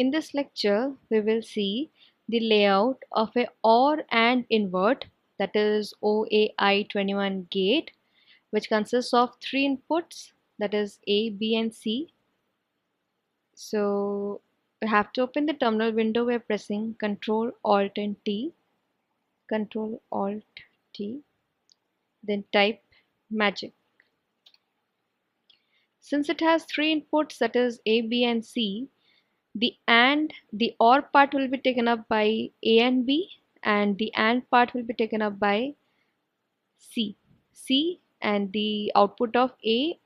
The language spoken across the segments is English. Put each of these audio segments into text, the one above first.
In this lecture, we will see the layout of a Or and Invert, that is OAI 21 gate, which consists of three inputs, that is A, B and C. So we have to open the terminal window by pressing Ctrl Alt and T, Ctrl Alt T, then type magic. Since it has three inputs, that is A, B and C, the OR part will be taken up by A and B, and the AND part will be taken up by C and the output of A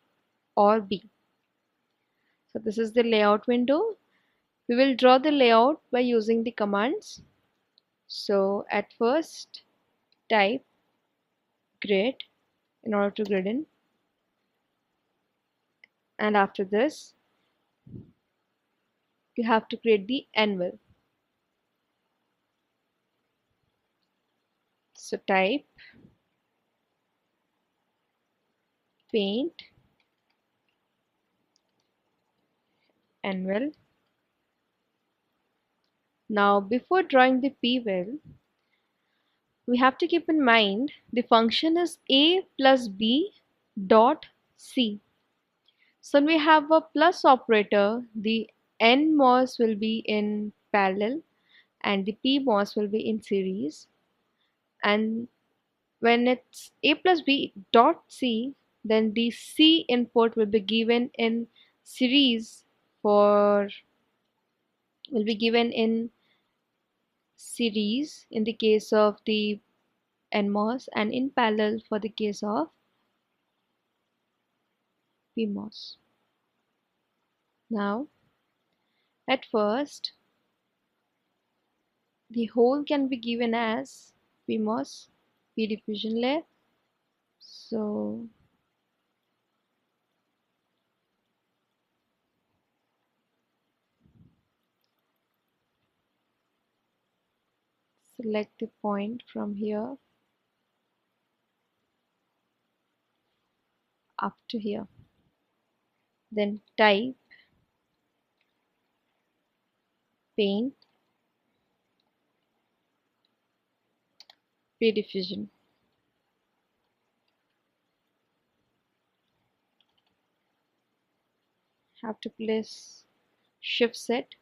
or B. So this is the layout window. We will draw the layout by using the commands. So at first type grid in order to grid in, and after this you have to create the anvil. So type paint anvil. Now before drawing the p-will, we have to keep in mind the function is a plus b dot c. So when we have a plus operator, the NMOS will be in parallel and the PMOS will be in series. And when it's a plus b dot c, then the C input will be given in series will be given in series in the case of the NMOS and in parallel for the case of PMOS. Now at first the whole can be given as PMOS, P diffusion layer. So select the point from here up to here. Then type paint P diffusion. Have to place shift set.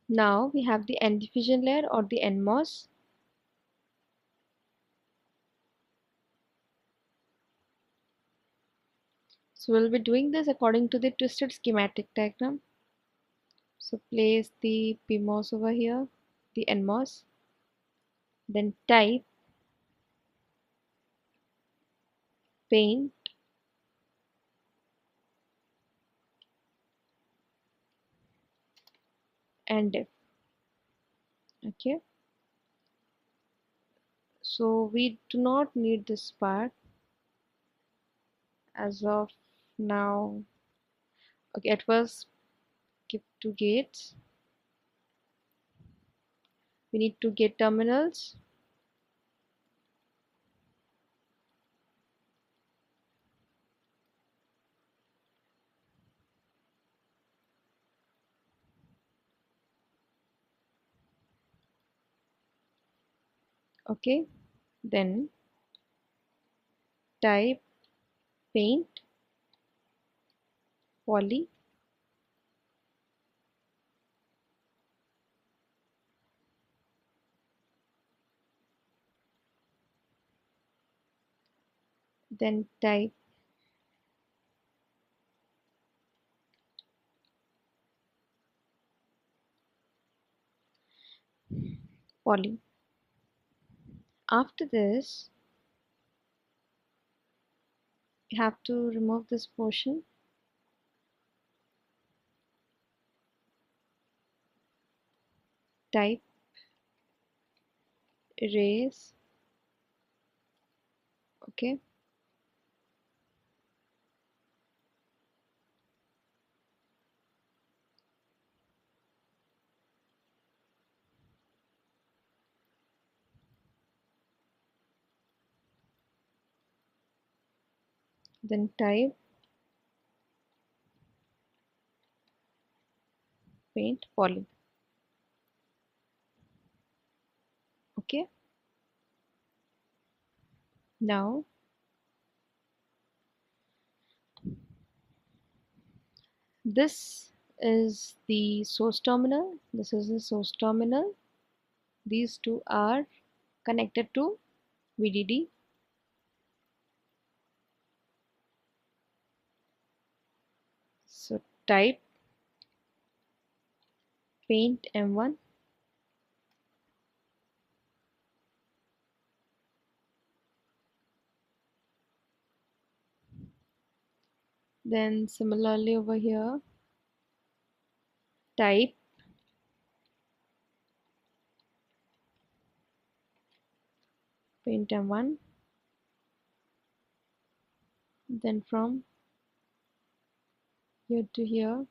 Now we have the N diffusion layer or the NMOS. So we'll be doing this according to the twisted schematic diagram. So place the PMOS over here, the NMOS, then type paint and diff. Okay. So we do not need this part as of now. Okay, at first skip to gates. We need to get terminals. Okay, then type paint poly then type poly. After this you have to remove this portion, type erase. Okay, then type paint poly. Okay, now this is the source terminal, this is the source terminal. These two are connected to VDD. So type paint M1, then similarly over here type paint M1, then from here to here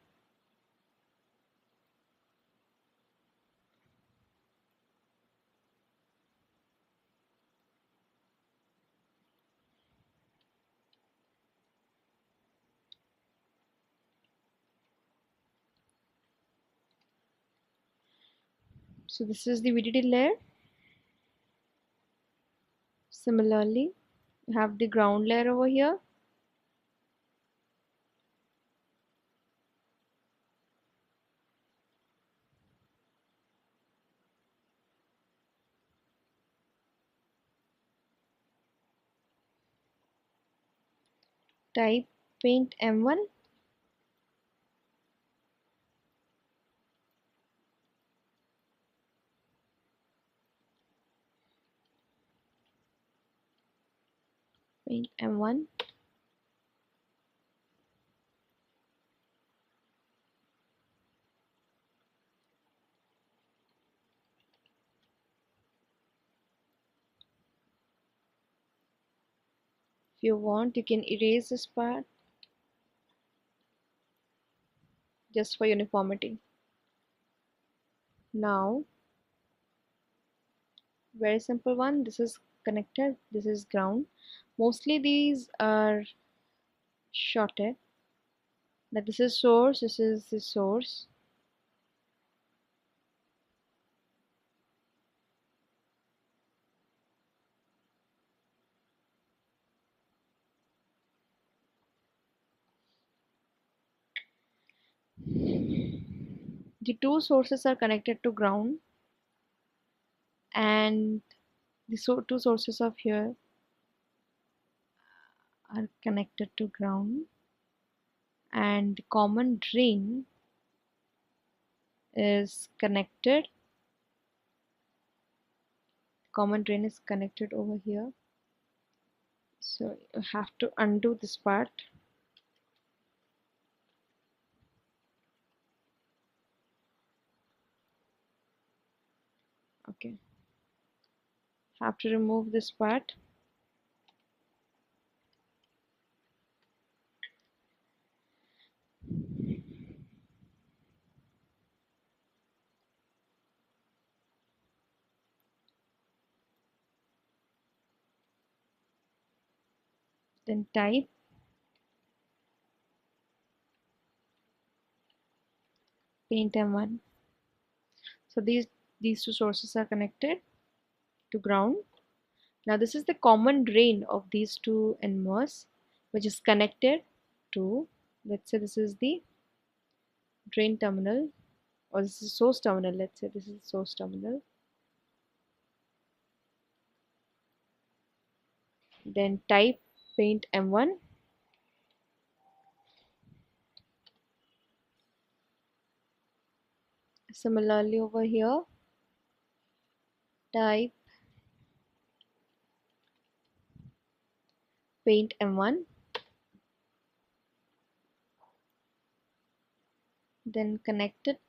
so this is the VDD layer. Similarly, you have the ground layer over here. Type paint M1, paint M1, if you want you can erase this part just for uniformity. Now very simple one, this is connected, this is ground. Mostly these are shorted, like this is source, this is the source. The two sources are connected to ground, and the two sources of here are connected to ground, and the common drain is connected over here. So you have to undo this part. Okay, have to remove this part. Then type paint M1. So these two sources are connected to ground. Now this is the common drain of these two NMOS, which is connected to, let's say this is the drain terminal, or this is source terminal. Let's say this is source terminal. Then type paint M1. Similarly over here type paint M1, then connect it.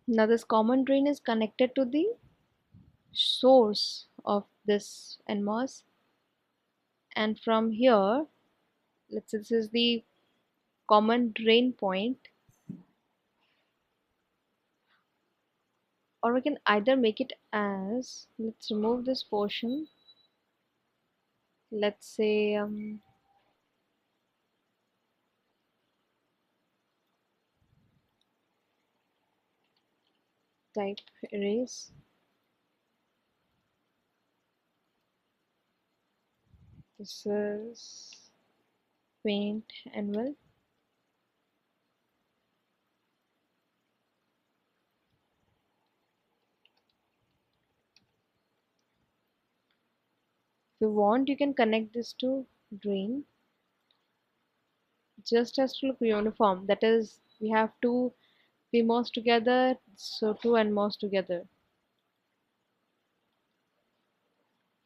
Now this common drain is connected to the source of this NMOS, and from here, let's say this is the common drain point, or we can either make it as, let's remove this portion, let's say type erase. This is paint anvil. If you want, you can connect this to drain just as to look uniform. That is, we have two PMOS together, so two NMOS together.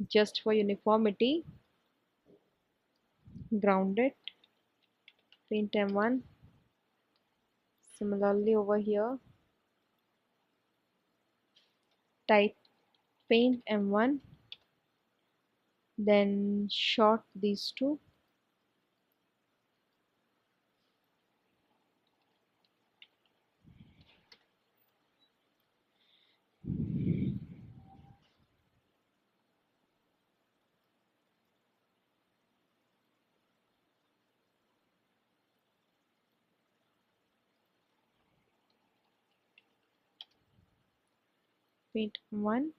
Just for uniformity, ground it, paint M1. Similarly over here, type paint M1, then short these two. Paint M1,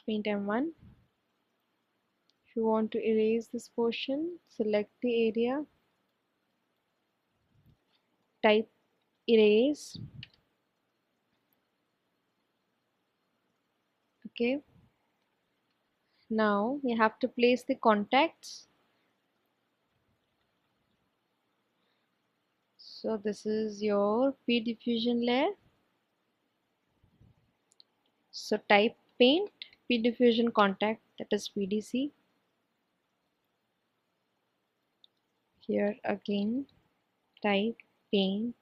paint M1. If you want to erase this portion, select the area, type erase. Okay. Now we have to place the contacts. So this is your P diffusion layer. So type paint P diffusion contact, that is PDC. Here again type paint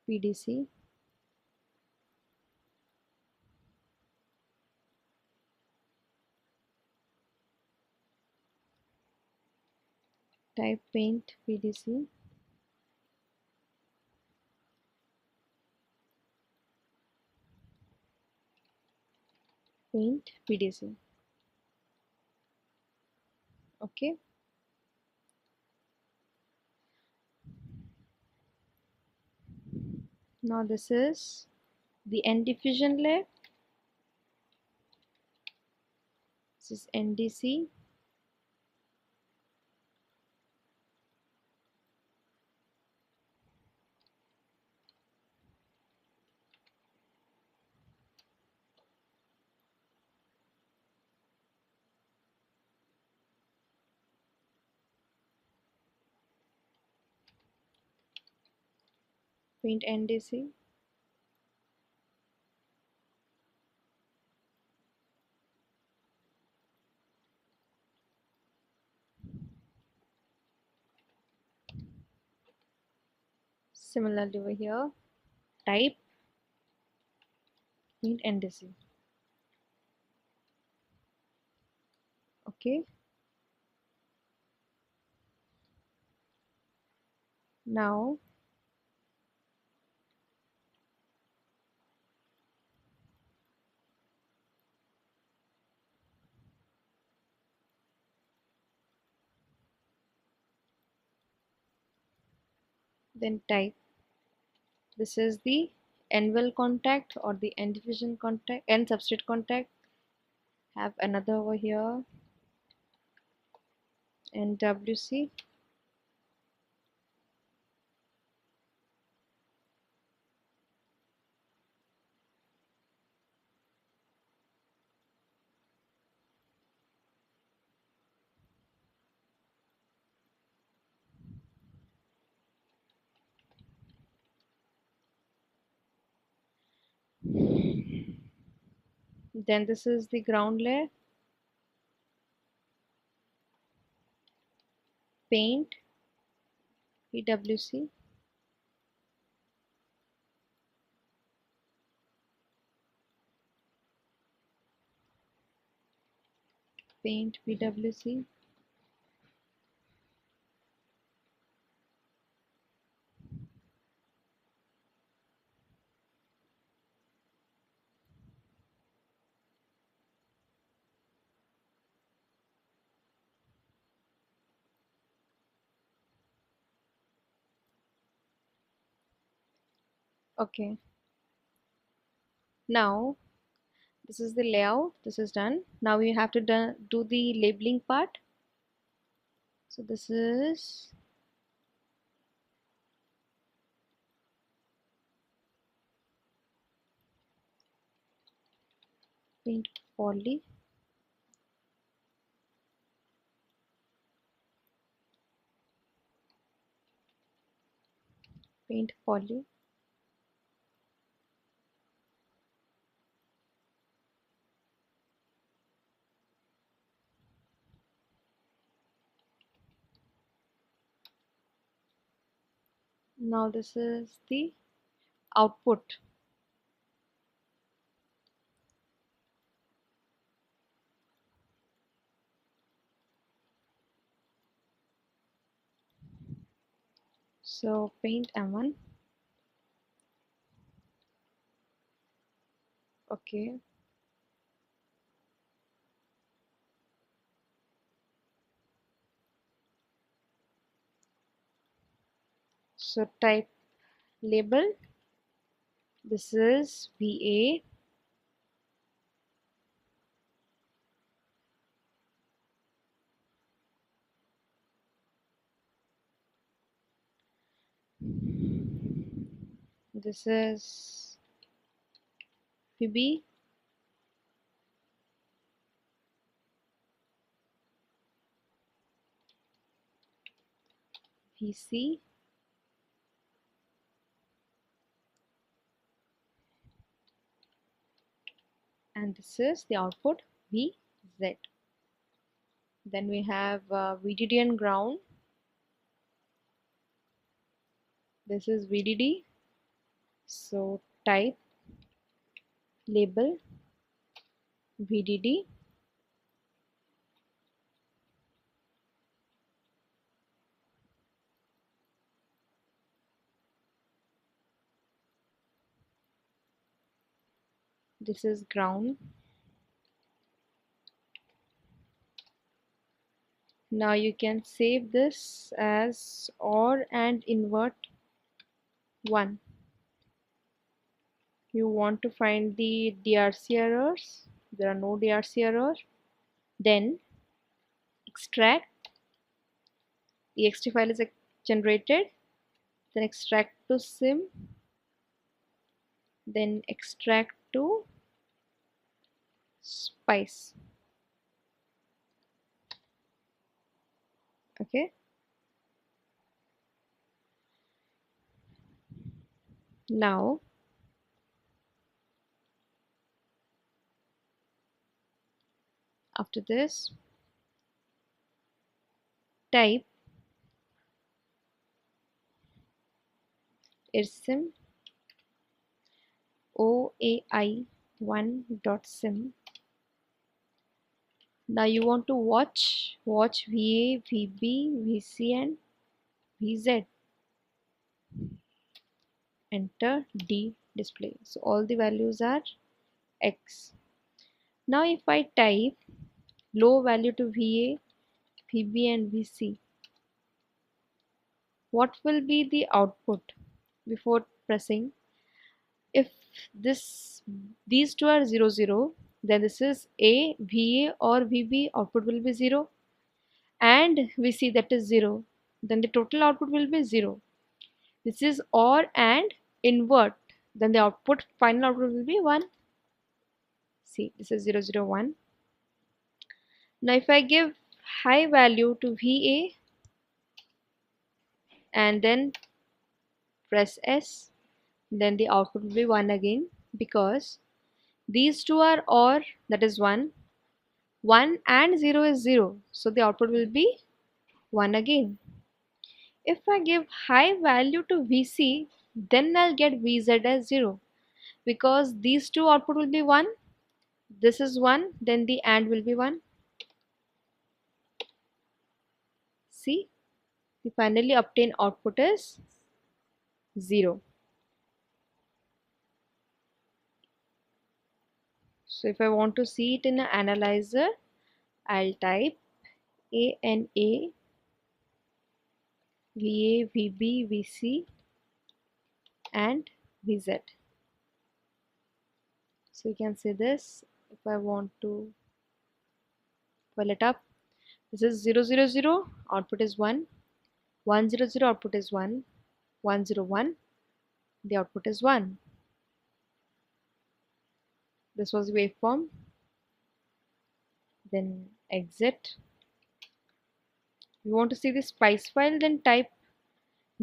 PDC. Type paint PDC. Paint PDC. Okay. Now this is the N diffusion layer. This is NDC. Paint NDC. Similarly over here, type paint NDC. Okay. Now then type, this is the N-well contact or the N diffusion contact, N substrate contact. Have another over here, NWC. Then this is the ground layer, paint PWC. paint PWC. Okay, now this is the layout. This is done. Now we have to do the labeling part. So this is paint poly. Paint poly. Now this is the output. So paint M1. Okay. So type label. This is VA. This is VB. VC. And this is the output VZ. Then we have VDD and ground. This is VDD. So type label VDD. This is ground. Now you can save this as Or and Invert 1. You want to find the DRC errors. There are no DRC errors. Then extract. TXT file is generated. Then extract to sim. Then extract to spice. Okay. Now after this, type irsim OAI 1.sim. Now you want to watch VA, VB, VC and VZ. Enter D display. So all the values are X. Now if I type low value to VA, VB and VC, what will be the output before pressing? If these two are 0 0, then this is A, VA or VB, output will be 0, and VC, that is 0, then the total output will be 0. This is Or and Invert, then the output, final output will be 1. See, this is 0 0 1. Now if I give high value to VA and then press S, then the output will be 1 again, because these two are Or, that is 1. 1 and 0 is 0, so the output will be 1 again. If I give high value to VC, then I'll get VZ as 0, because these two output will be 1. This is 1, then the AND will be 1. See, the finally obtained output is 0. So if I want to see it in an analyzer, I'll type ANA, VA, VB, VC and VZ. So you can see this. If I want to fill it up, this is 0, 0, 0, output is 1, 1, 0, 0, output is 1, 1, 0, 1, the output is 1. This was waveform. Then exit. You want to see the spice file, then type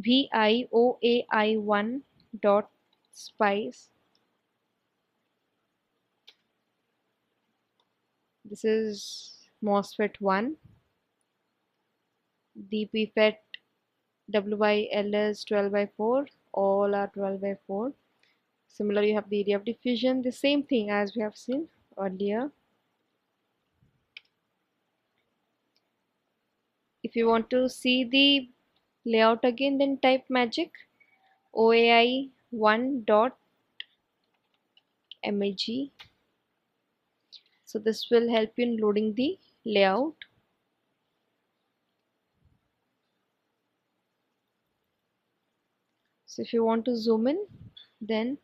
VIOAI1 dot spice. This is MOSFET 1, DP-FET WILS 12/4, all are 12/4. Similarly, you have the area of diffusion, the same thing as we have seen earlier. If you want to see the layout again, then type magic OAI1 dot mag. So this will help you in loading the layout. So if you want to zoom in, then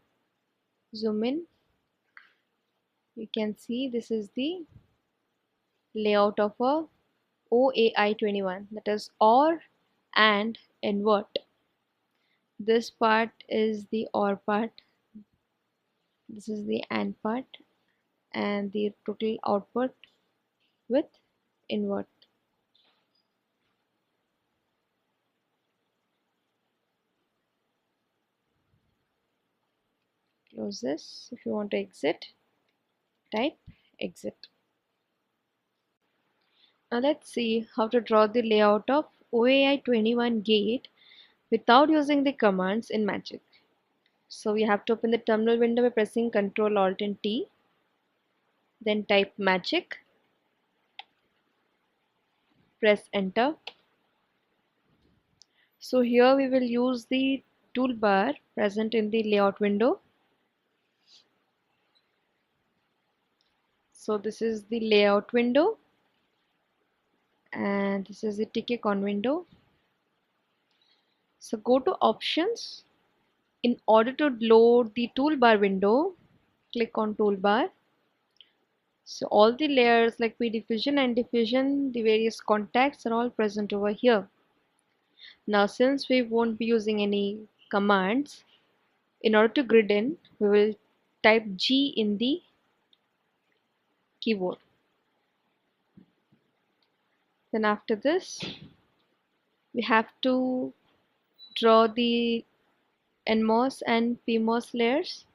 zoom in. You can see this is the layout of a OAI 21, that is OR and Invert. This part is the OR part, this is the AND part, and the total output with invert. Close this. If you want to exit, type exit. Now let's see how to draw the layout of OAI 21 gate without using the commands in Magic. So we have to open the terminal window by pressing Ctrl Alt and T. Then type Magic. Press enter. So here we will use the toolbar present in the layout window. So this is the layout window and this is the tick-icon window. So go to options. In order to load the toolbar window, click on toolbar. So all the layers like P-diffusion and diffusion, the various contacts are all present over here. Now since we won't be using any commands, in order to grid in, we will type G in the keyboard. Then after this, we have to draw the NMOS and PMOS layers.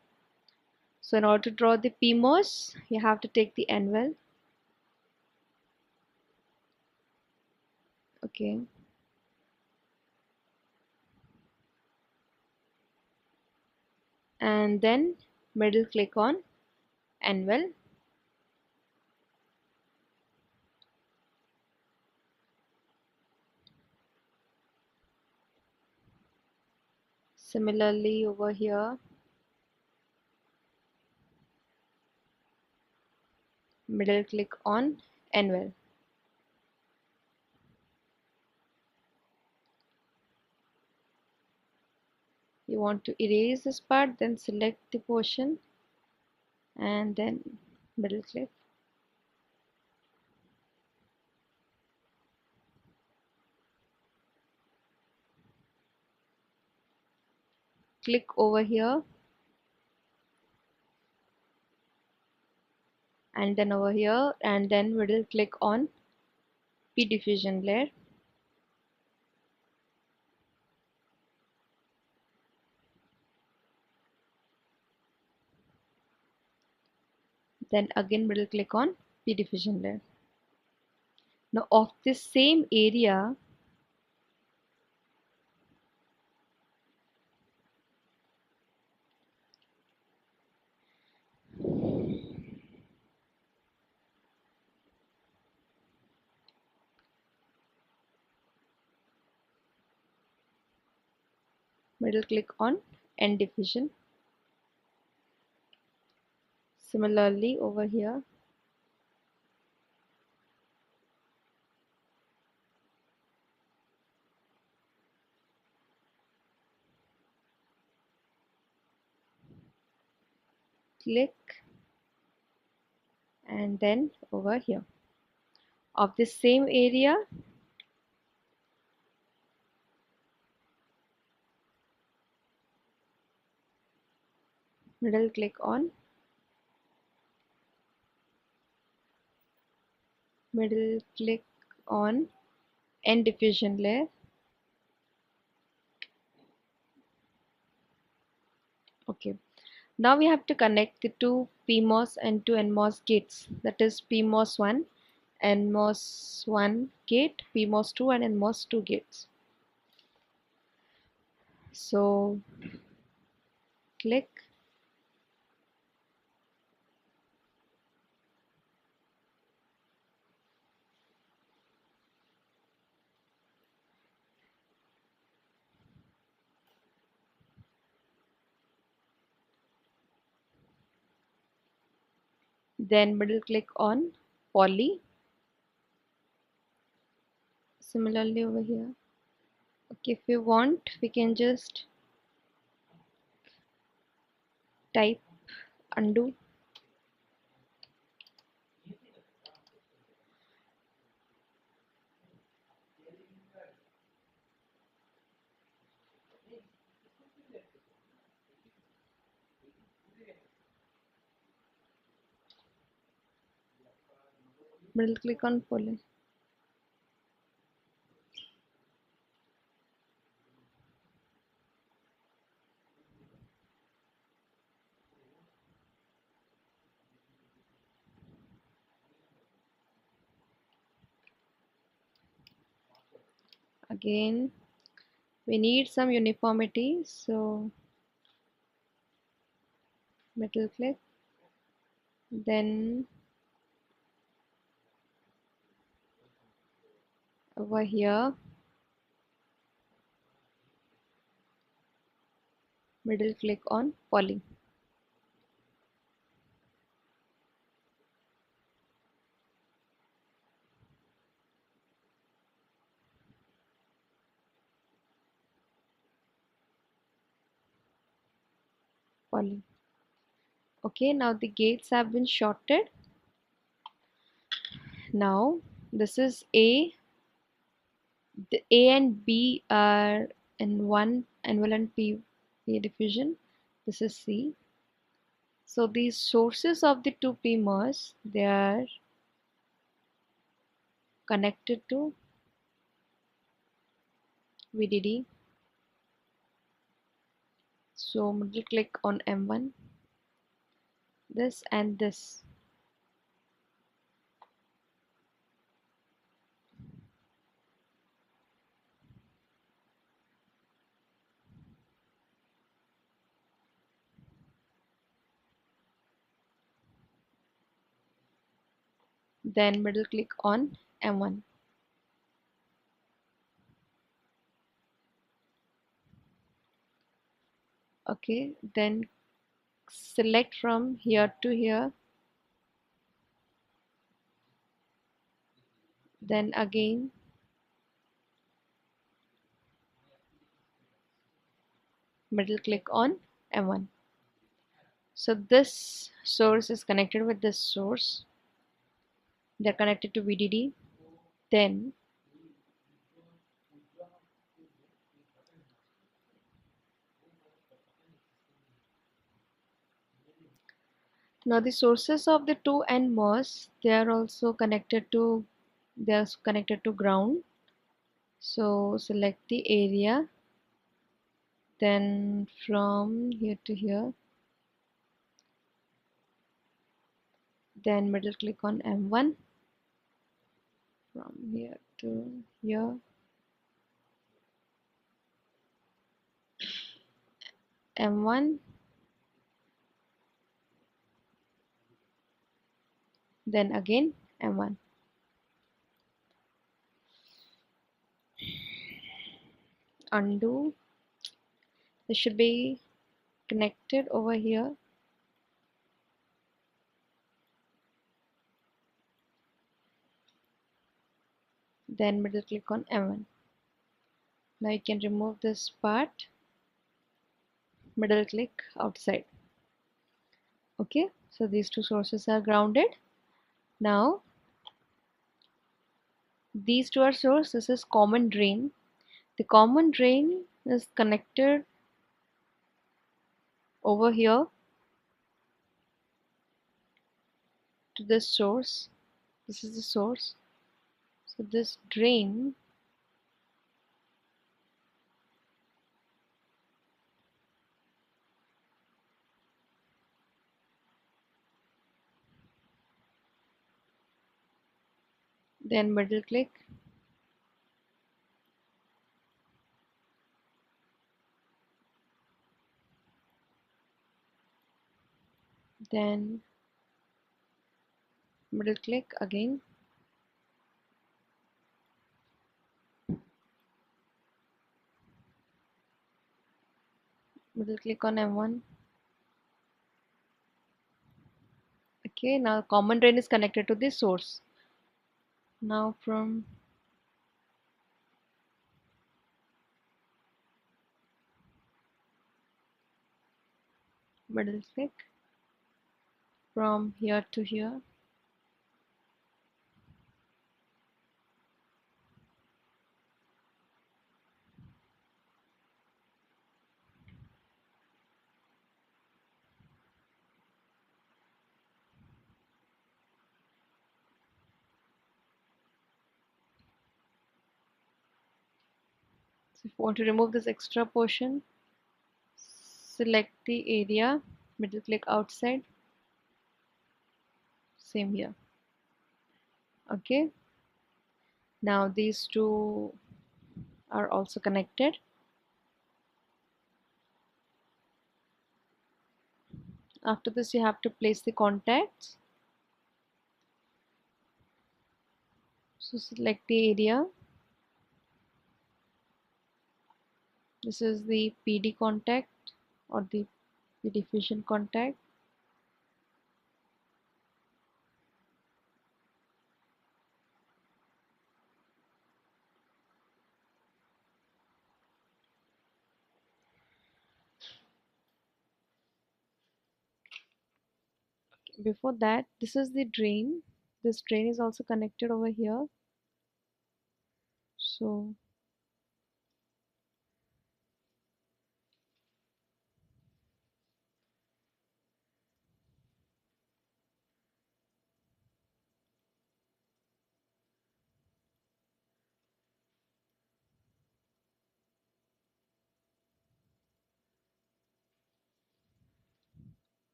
So in order to draw the PMOS, you have to take the anvil. Okay. And then middle click on anvil. Similarly over here, middle click on anvil. You want to erase this part, then select the portion and then middle click. Click over here and then over here and then middle click on P diffusion layer. Then again middle click on P diffusion layer. Now of this same area, middle click on end division. Similarly over here, click, and then over here of the same area, middle click on end diffusion layer. Okay, now we have to connect the two PMOS and two NMOS gates, that is PMOS1, NMOS1 gate, PMOS2 and NMOS2 gates. So click, then middle click on poly. Similarly over here. Okay, if you want, we can just type undo. Middle click on poly. Again, we need some uniformity, so middle click, then over here, middle click on poly. Poly. Okay, now the gates have been shorted. Now this is A. The A and B are in one envelope P diffusion. This is C. So these sources of the two PMOS, they are connected to VDD. So middle click on M1, this and this. Then middle click on M1. Okay, then select from here to here. Then again middle click on M1. So this source is connected with this source. They're connected to VDD. Then now the sources of the two NMOS, they are also connected to ground. So select the area. Then from here to here. Then middle click on M1. From here to here. M1. Then again M1. Undo. This should be connected over here. Then middle click on M1. Now you can remove this part, middle click outside. Okay, so these two sources are grounded. Now these two are source. This is common drain. The common drain is connected over here to this source. This is the source. So this drain then middle click, then middle click again, middle click on M1. Okay, now common drain is connected to this source. Now from middle click, from here to here, so if you want to remove this extra portion, select the area, middle click outside, same here. Okay, now these two are also connected. After this you have to place the contacts. So select the area. This is the PD contact or the PD fusion contact. Before that, this is the drain. This drain is also connected over here. So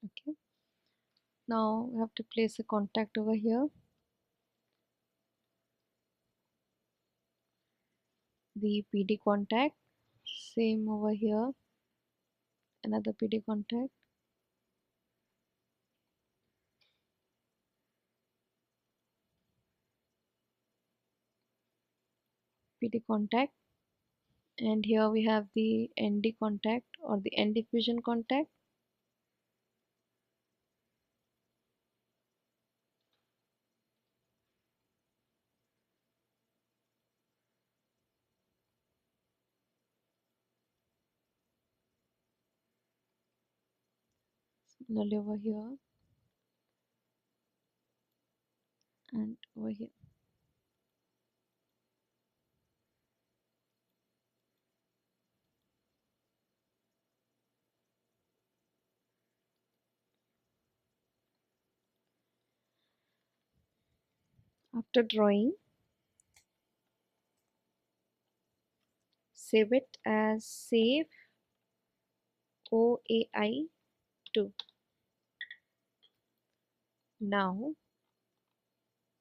okay, now we have to place a contact over here. The PD contact, same over here, another PD contact. PD contact, and here we have the ND contact or the end diffusion contact. Similarly over here and over here. After drawing, save it as save OAI 2. Now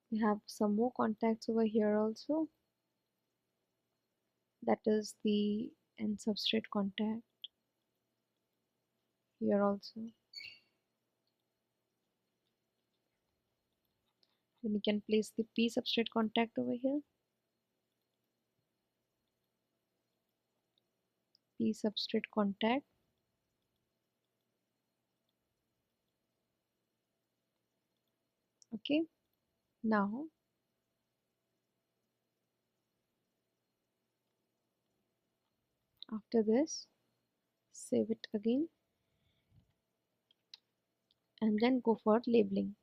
we have some more contacts over here also. That is the N substrate contact here also. Then you can place the P substrate contact over here. P substrate contact. Okay, now after this, save it again and then go for labeling.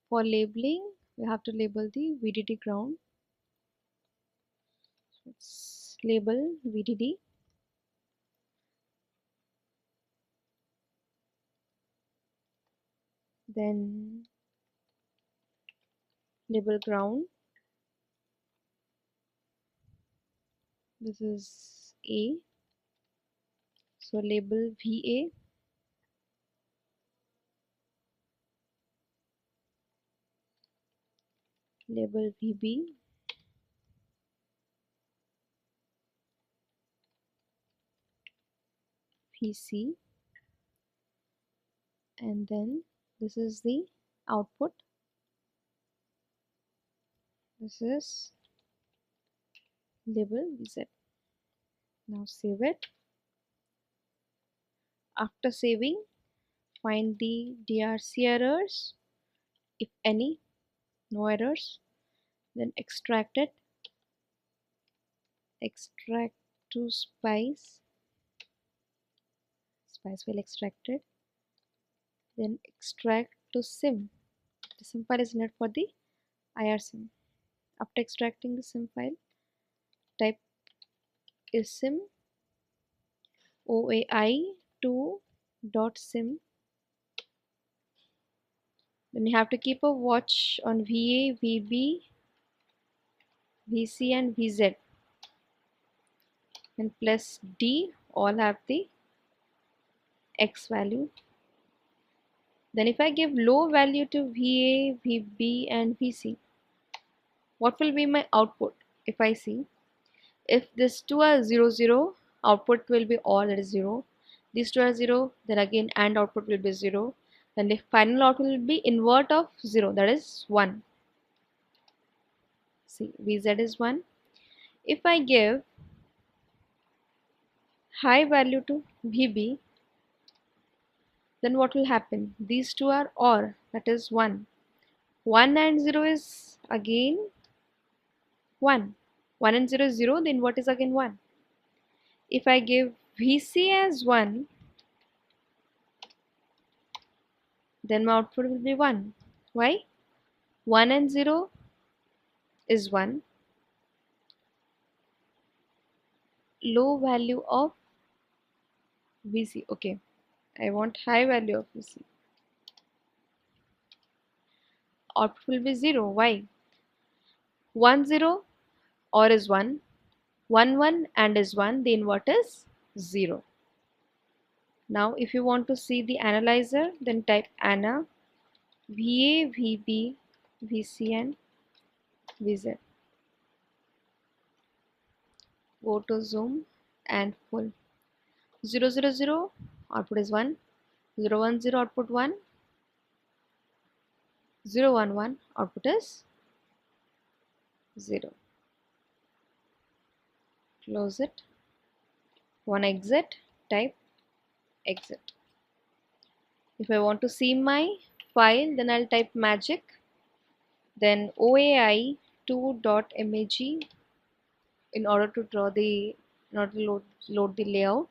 For labeling, we have to label the VDD ground. Let's label VDD. Then label ground. This is A. So label VA. Label VB. VC. And then this is the output. This is label VZ. Now save it. After saving, find the DRC errors, if any, no errors. Then extract it. Extract to spice. Spice file extracted. Then extract to sim. The sim file is needed for the IR sim. After extracting the sim file, type is sim OAI 2.sim. Then you have to keep a watch on VA, VB, VC and VZ. And plus D all have the X value. Then if I give low value to VA, VB and VC, what will be my output? If I see, if these two are 0, 0, output will be OR, that is 0. These two are 0, then again AND output will be 0. Then the final output will be invert of 0, that is 1. See, VZ is 1. If I give high value to VB, then what will happen? These two are OR, that is 1. 1 and 0 is again 1. 1 and 0 is 0, then what is again 1? If I give VC as 1, then my output will be 1. Why? 1 and 0 is 1. Low value of VC. Okay, I want high value of VC. Output will be 0. Why? 1, 0 OR is 1. 1, 1 AND is 1. The invert is 0. Now if you want to see the analyzer, then type ANA, VA, VB, VC and VZ. Go to zoom and full. 0, 0, 0 output is 1. 0, 1, 0 output 1. 0, 1, 1 output is 0. Close it. Want exit, type exit. If I want to see my file, then I'll type magic, then OAI 2.mag in order to draw the, in order to load the layout.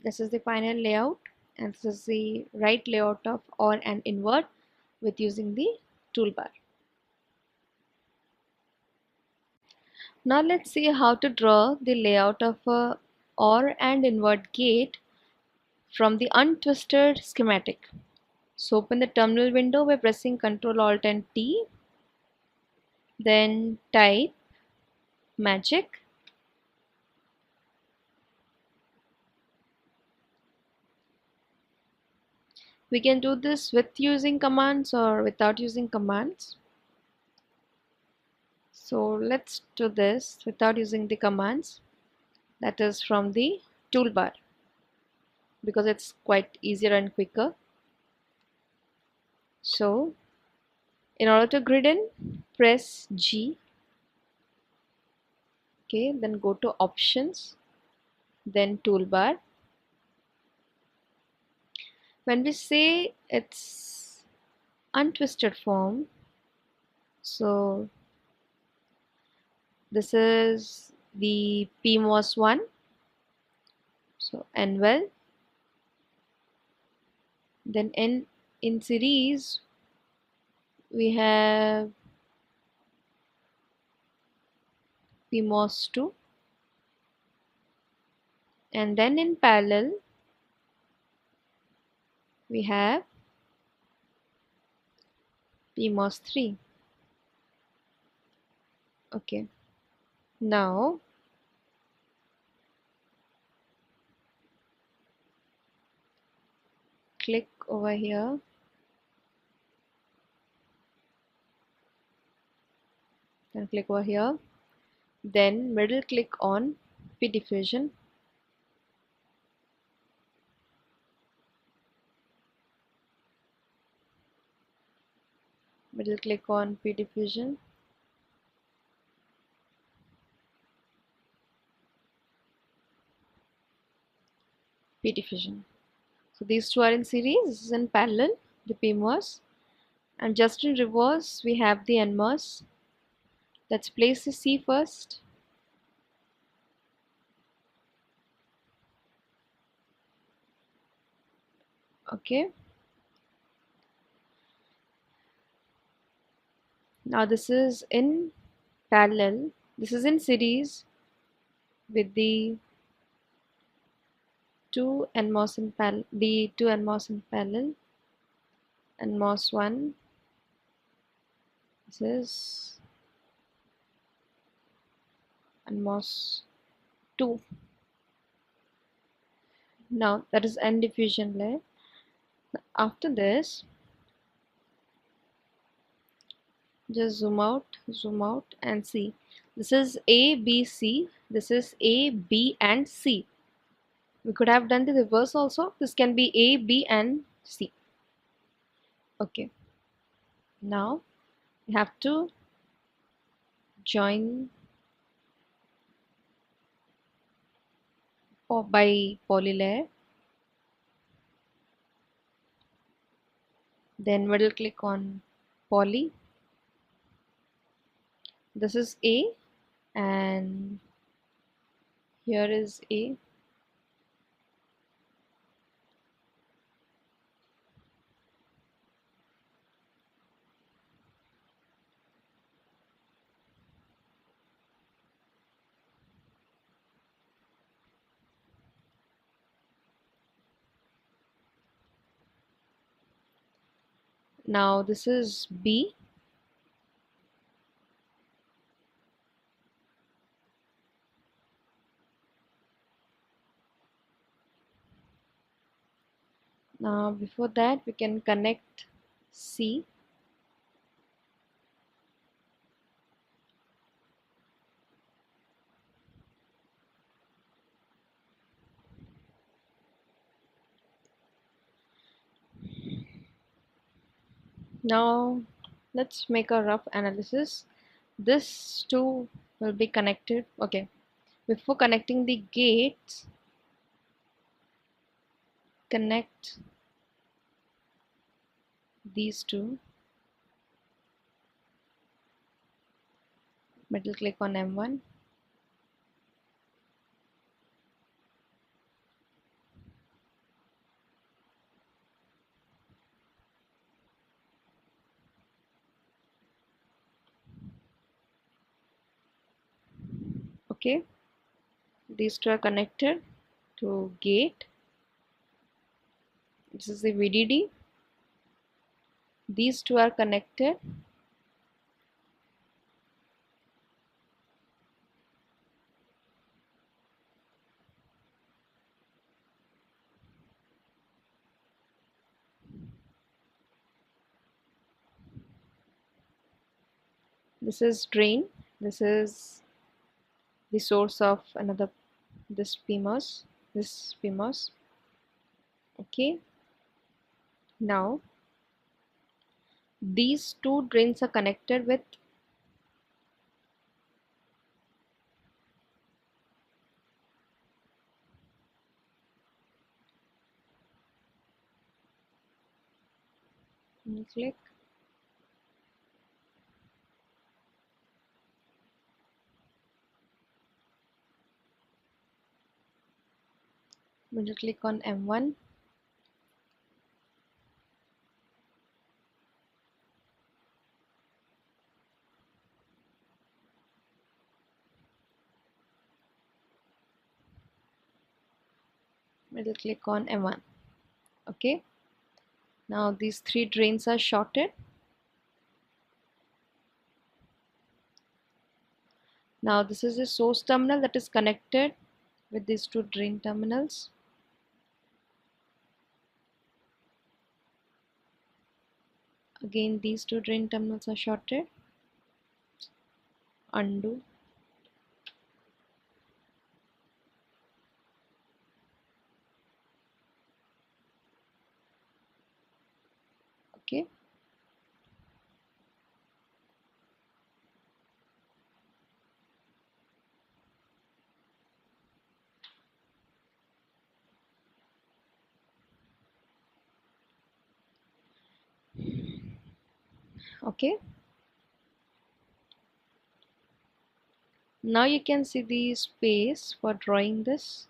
This is the final layout, and this is the right layout of Or and Invert with using the toolbar. Now let's see how to draw the layout of a Or and Invert gate from the Untwisted schematic. So open the terminal window by pressing Ctrl Alt and T. Then type magic. We can do this with using commands or without using commands. So let's do this without using the commands, that is from the toolbar, because it's quite easier and quicker. So in order to grid in, press G. Okay, then go to options, then toolbar. When we say it's untwisted form, so this is the PMOS one. So N-well. Then in series we have PMOS 2, and then in parallel we have PMOS 3. Okay, now click over here, then click over here, then middle click on P diffusion, middle click on P diffusion, P diffusion. So these two are in series, this is in parallel, the PMOS, and just in reverse we have the NMOS. Let's place the C first. Okay, now this is in parallel, this is in series with the two NMOS in parallel, the two NMOS in parallel, NMOS 1, this is NMOS 2. Now that is N diffusion layer. After this, just zoom out and see. This is A, B, C. This is A, B and C. We could have done the reverse also. This can be A, B and C. Okay. Now we have to join by polylayer. Then middle click on poly. This is A and here is A. Now this is B. Now before that we can connect C. Now let's make a rough analysis. This two will be connected. Okay, before connecting the gates, connect these two. Middle click on M1. Okay, these two are connected to gate. This is the VDD. These two are connected this is drain. This is the source of another this PMOS. Okay, now these two drains are connected with click. Middle click on M1. Middle click on M1. Okay, now these three drains are shorted. Now this is a source terminal that is connected with these two drain terminals. Again, these two drain terminals are shorted. Undo. Okay. Okay. Now you can see the space for drawing this.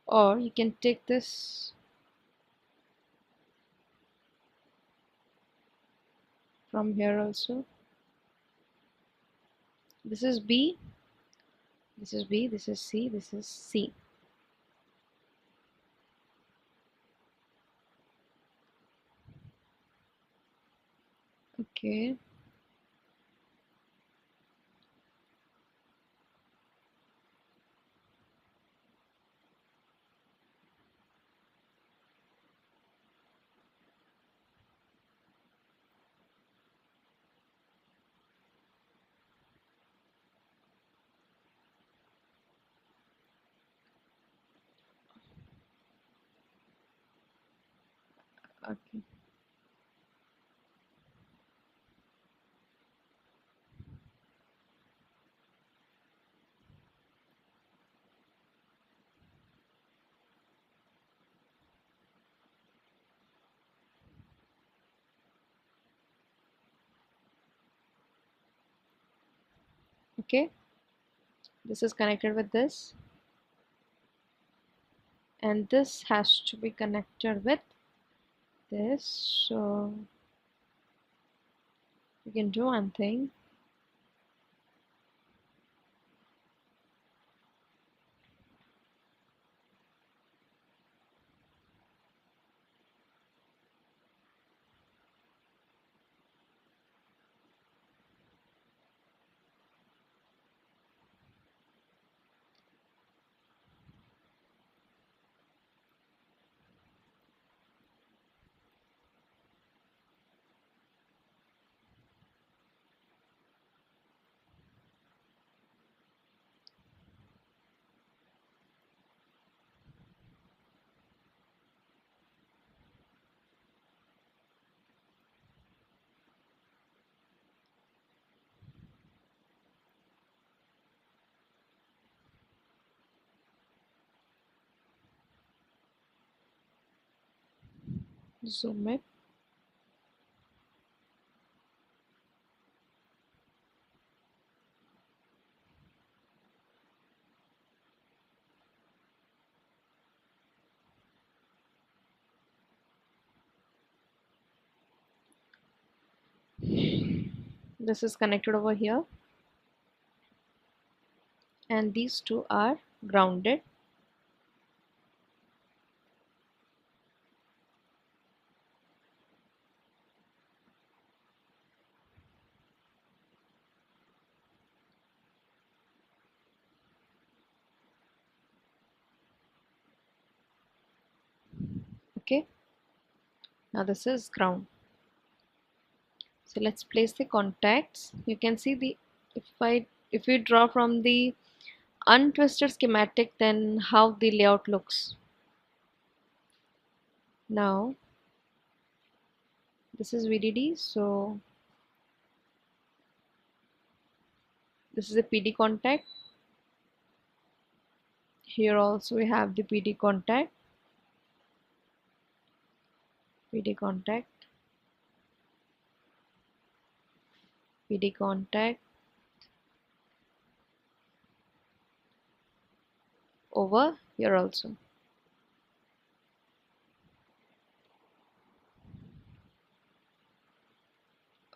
Or you can take this from here also. This is B, this is B, this is C, this is C. Okay. Okay. Okay. This is connected with this. And this has to be connected with this. So you can do one thing. Zoom it. This is connected over here. And these two are grounded. Okay. Now this is ground. So let's place the contacts. You can see the if we draw from the untwisted schematic, then how the layout looks. Now this is VDD, so this is a PD contact. Here also we have the PD contact, PD contact, PD contact over here also.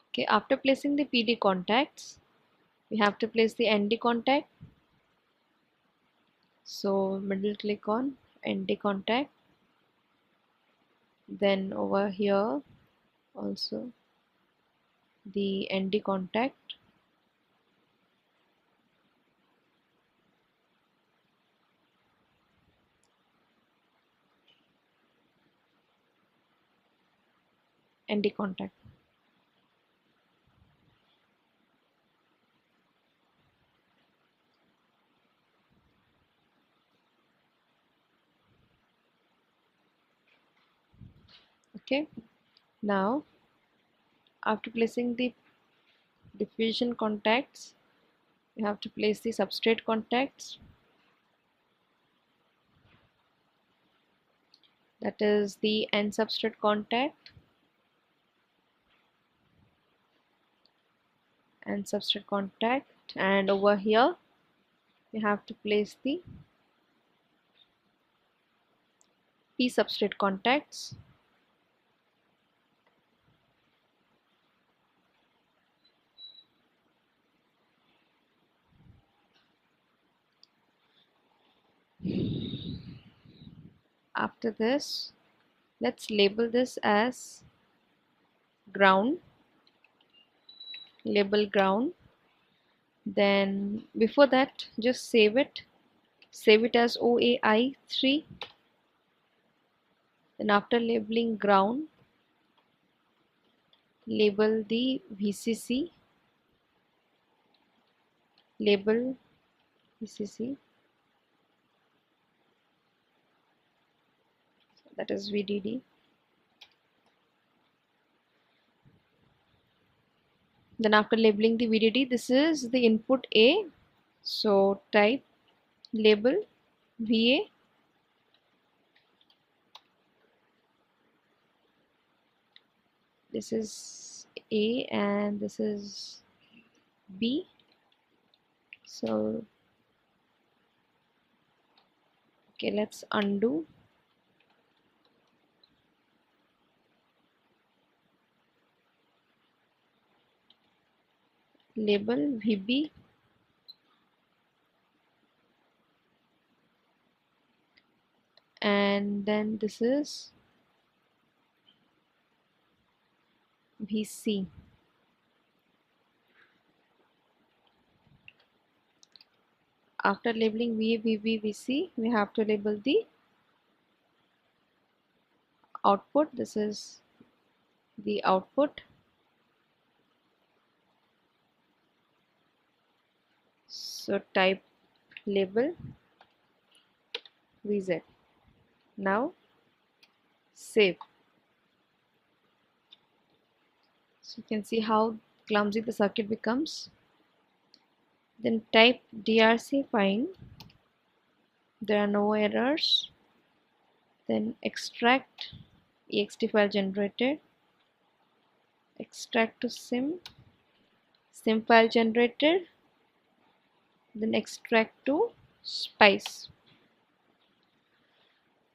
Okay, after placing the PD contacts, we have to place the ND contact. So middle click on ND contact, then over here also the ND contact, ND contact. Okay, now after placing the diffusion contacts, we have to place the substrate contacts, that is the N substrate contact and substrate contact, and over here we have to place the P substrate contacts. After this, let's label this as ground, label ground. Then before that, just save it as OAI 3. Then after labeling ground, label the VCC, label VCC, that is VDD. Then after labeling the VDD, this is the input A, so type label VA, this is A and this is B. So okay, let's undo. Label VB, and then this is VC. After labeling VA, VB, VC, we have to label the output. This is the output. So type label VZ. Now save. So you can see how clumsy the circuit becomes. Then type DRC find. There are no errors. Then extract ext file generated. Extract to sim file generated. Then extract to spice.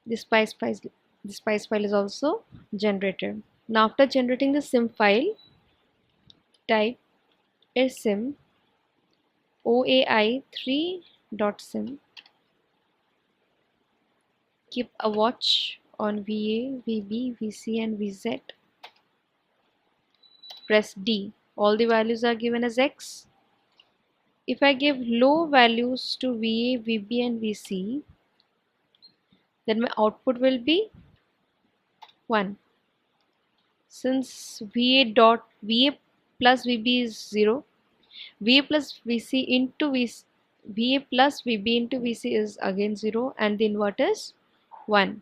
The spice file is also generated. Now after generating the sim file, type sim OAI3.sim. Keep a watch on VA, VB, VC and VZ. Press D. All the values are given as X. If I give low values to VA, VB and VC, then my output will be 1. Since VA plus VB is 0, VA plus VC into VA plus VB into VC is again 0, and the invert is 1.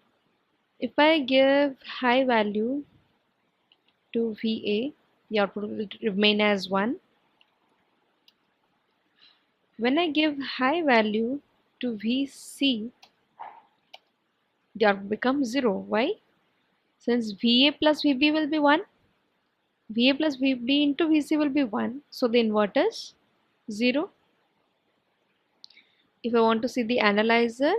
If I give high value to VA, the output will remain as 1. When I give high value to VC, the output becomes 0. Why? Since VA plus VB will be 1, VA plus VB into VC will be 1, so the invert is 0. If I want to see the analyzer,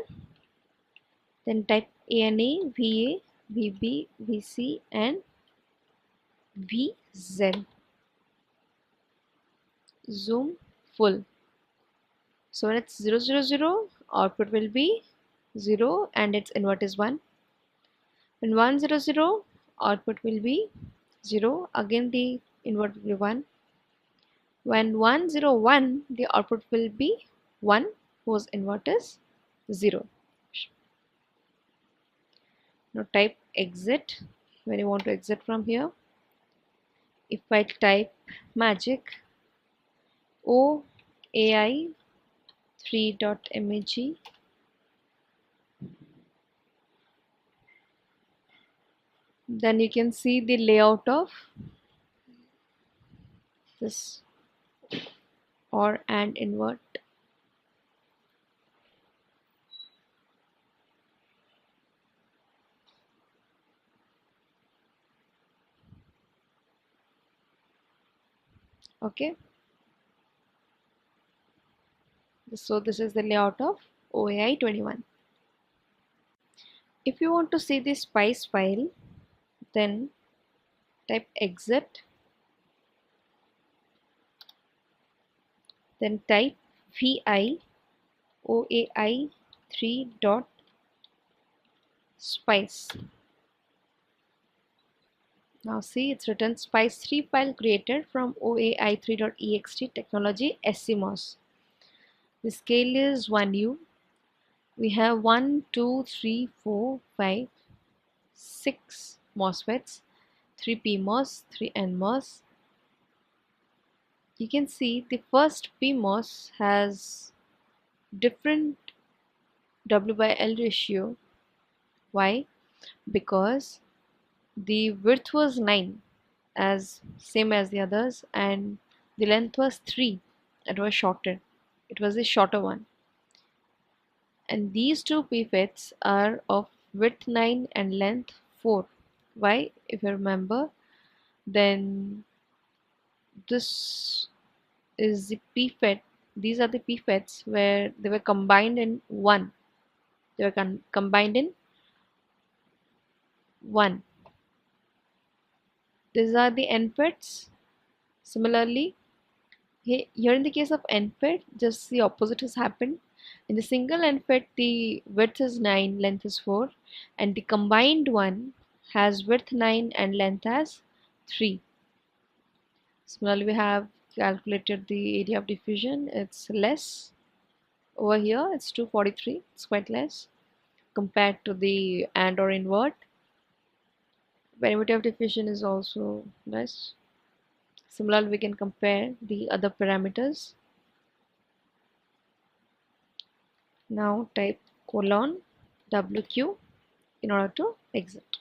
then type ANA, VA, VB, VC and VZ. Zoom full. So when it's 0, 0, 0, output will be 0 and its invert is 1. When 1, 0, 0, output will be 0. Again the invert will be 1. When 1, 0, 1, the output will be 1 whose invert is 0. Now type exit when you want to exit from here. If I type magic OAI 3.mag, then you can see the layout of this or and invert. Okay, so this is the layout of OAI 21. If you want to see the spice file, then type exit, then type vi OAI 3.spice. Now see, it's written spice 3 file created from OAI 3.ext technology SCMOS. The scale is 1U. We have 1, 2, 3, 4, 5, 6 MOSFETs, 3 PMOS, 3 NMOS. You can see the first PMOS has different W by L ratio. Why? Because the width was 9 as same as the others and the length was 3. It was shorter. It was the shorter one. And these two pivots are of width 9 and length 4. Why? If you remember, then this is the pivot. These are the pivots where they were combined in one. They were combined in one. These are the NFETs. Similarly, here in the case of NFET, just the opposite has happened. In the single NFET, the width is 9, length is 4, and the combined one has width 9 and length as 3. Similarly, we have calculated the area of diffusion. It's less. Over here, it's 243. It's quite less compared to the AND or invert. Perimeter of diffusion is also less. Similarly, we can compare the other parameters. Now type : WQ in order to exit.